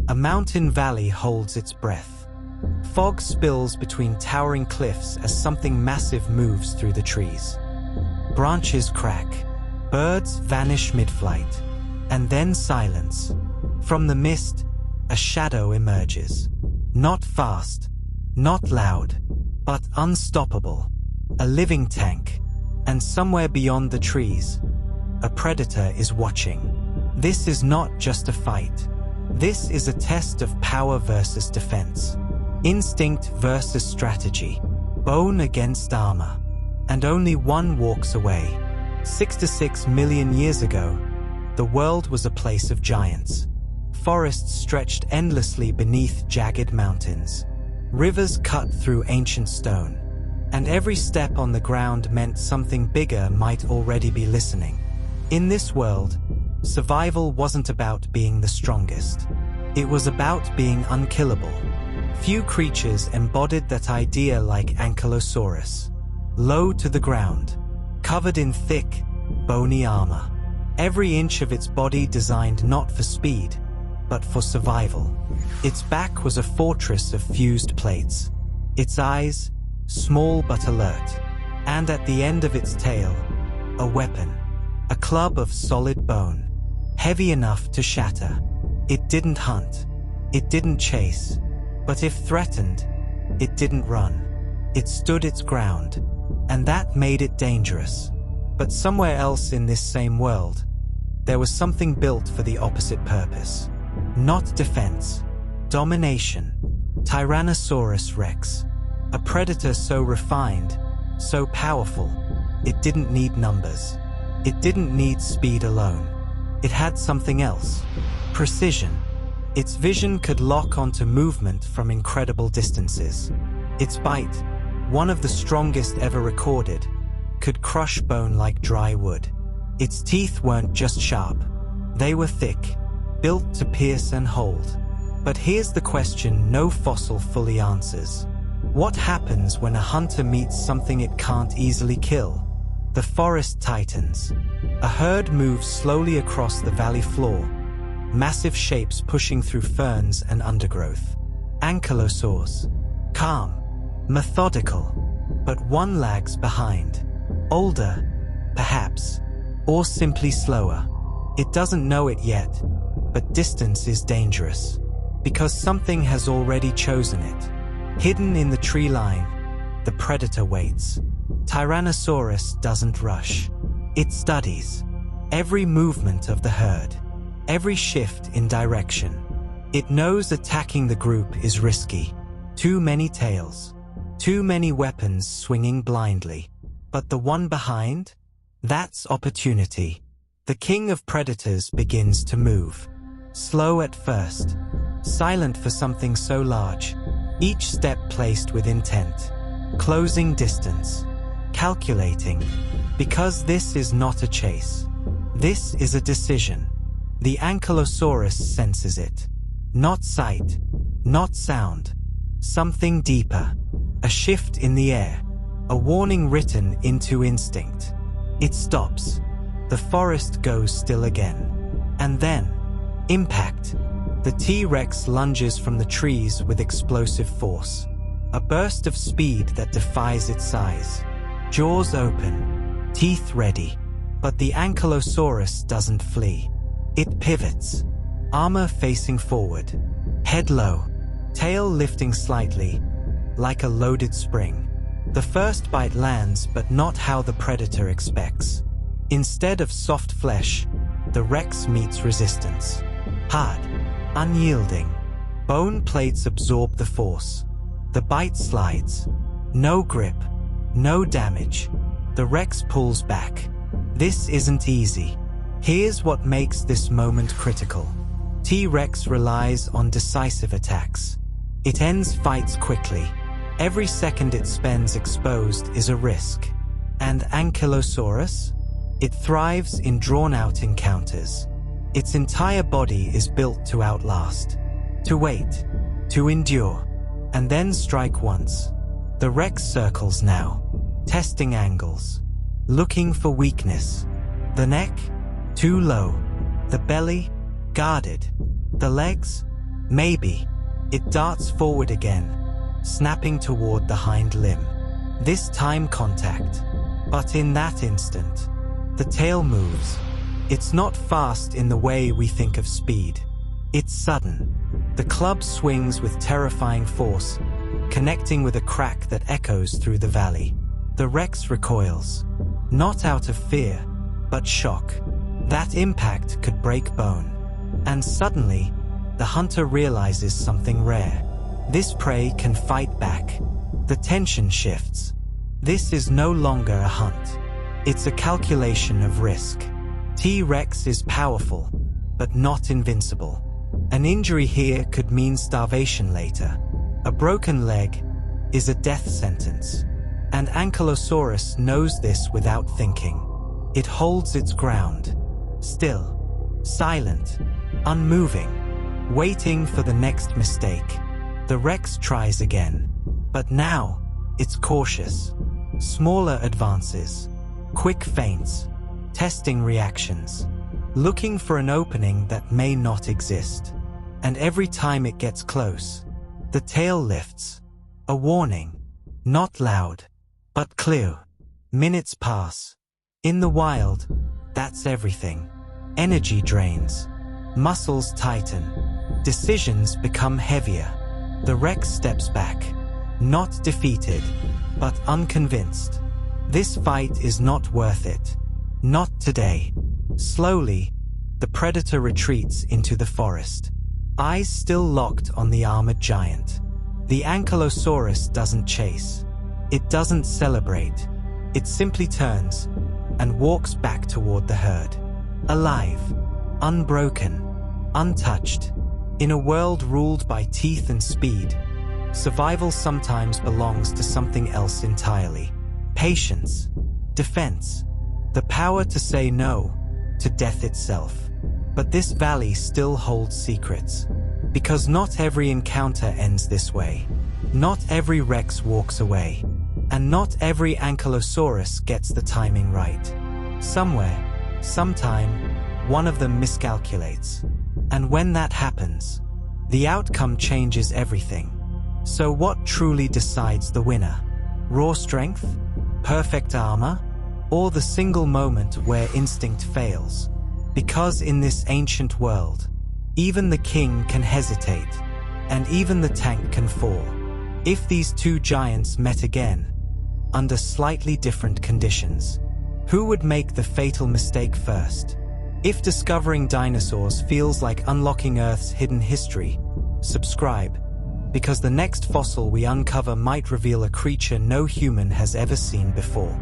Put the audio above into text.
A mountain valley holds its breath. Fog spills between towering cliffs as something massive moves through the trees. Branches crack. Birds vanish mid-flight. And then silence. From the mist, a shadow emerges. Not fast, not loud, but unstoppable. A living tank. And somewhere beyond the trees, a predator is watching. This is not just a fight. This is a test of power versus defense. Instinct versus strategy. Bone against armor. And only one walks away. 6 million years ago, the world was a place of giants. Forests stretched endlessly beneath jagged mountains. Rivers cut through ancient stone. And every step on the ground meant something bigger might already be listening. In this world, survival wasn't about being the strongest. It was about being unkillable. Few creatures embodied that idea like Ankylosaurus. Low to the ground, covered in thick, bony armor. Every inch of its body designed not for speed, but for survival. Its back was a fortress of fused plates. Its eyes, small but alert. And at the end of its tail, a weapon. A club of solid bone. Heavy enough to shatter. It didn't hunt. It didn't chase. But if threatened, it didn't run. It stood its ground. And that made it dangerous. But somewhere else in this same world, there was something built for the opposite purpose. Not defense. Domination. Tyrannosaurus Rex. A predator so refined, so powerful, it didn't need numbers. It didn't need speed alone. It had something else. Precision. Its vision could lock onto movement from incredible distances. Its bite, one of the strongest ever recorded, could crush bone like dry wood. Its teeth weren't just sharp. They were thick, built to pierce and hold. But here's the question no fossil fully answers. What happens when a hunter meets something it can't easily kill? The forest tightens. A herd moves slowly across the valley floor, massive shapes pushing through ferns and undergrowth. Ankylosaurs. Calm, methodical, but one lags behind. Older, perhaps, or simply slower. It doesn't know it yet, but distance is dangerous, because something has already chosen it. Hidden in the tree line, the predator waits. Tyrannosaurus doesn't rush. It studies every movement of the herd, every shift in direction. It knows attacking the group is risky. Too many tails, too many weapons swinging blindly. But the one behind? That's opportunity. The king of predators begins to move. Slow at first, silent for something so large. Each step placed with intent. Closing distance. Calculating. Because this is not a chase. This is a decision. The Ankylosaurus senses it. Not sight. Not sound. Something deeper. A shift in the air. A warning written into instinct. It stops. The forest goes still again. And then, impact. The T-Rex lunges from the trees with explosive force. A burst of speed that defies its size. Jaws open, teeth ready. But the Ankylosaurus doesn't flee. It pivots. Armor facing forward. Head low. Tail lifting slightly, like a loaded spring. The first bite lands, but not how the predator expects. Instead of soft flesh, the Rex meets resistance. Hard. Unyielding. Bone plates absorb the force. The bite slides. No grip. No damage. The Rex pulls back. This isn't easy. Here's what makes this moment critical. T-Rex relies on decisive attacks. It ends fights quickly. Every second it spends exposed is a risk. And Ankylosaurus? It thrives in drawn-out encounters. Its entire body is built to outlast, to wait, to endure, and then strike once. The Rex circles now, testing angles, looking for weakness. The neck, too low. The belly, guarded. The legs, Maybe. It darts forward again, snapping toward the hind limb. This time contact. But in that instant, the tail moves. It's not fast in the way we think of speed. It's sudden. The club swings with terrifying force, connecting with a crack that echoes through the valley. The Rex recoils, not out of fear, but shock. That impact could break bone. And suddenly, the hunter realizes something rare. This prey can fight back. The tension shifts. This is no longer a hunt. It's a calculation of risk. T-Rex is powerful, but not invincible. An injury here could mean starvation later. A broken leg is a death sentence. And Ankylosaurus knows this without thinking. It holds its ground, still, silent, unmoving, waiting for the next mistake. The Rex tries again, but now it's cautious. Smaller advances, quick feints, testing reactions, looking for an opening that may not exist. And every time it gets close, the tail lifts. A warning, not loud, but clear. Minutes pass. In the wild, that's everything. Energy drains, muscles tighten, decisions become heavier. The Rex steps back, not defeated, but unconvinced. This fight is not worth it. Not today. Slowly, the predator retreats into the forest, eyes still locked on the armored giant. The Ankylosaurus doesn't chase. It doesn't celebrate. It simply turns and walks back toward the herd. Alive, unbroken, untouched. In a world ruled by teeth and speed, survival sometimes belongs to something else entirely. Patience, defense, the power to say no to death itself. But this valley still holds secrets, because not every encounter ends this way. Not every Rex walks away, and not every Ankylosaurus gets the timing right. Somewhere, sometime, one of them miscalculates. And when that happens, the outcome changes everything. So what truly decides the winner? Raw strength? Perfect armor? Or the single moment where instinct fails? Because in this ancient world, even the king can hesitate, and even the tank can fall. If these two giants met again, under slightly different conditions, who would make the fatal mistake first? If discovering dinosaurs feels like unlocking Earth's hidden history, subscribe, because the next fossil we uncover might reveal a creature no human has ever seen before.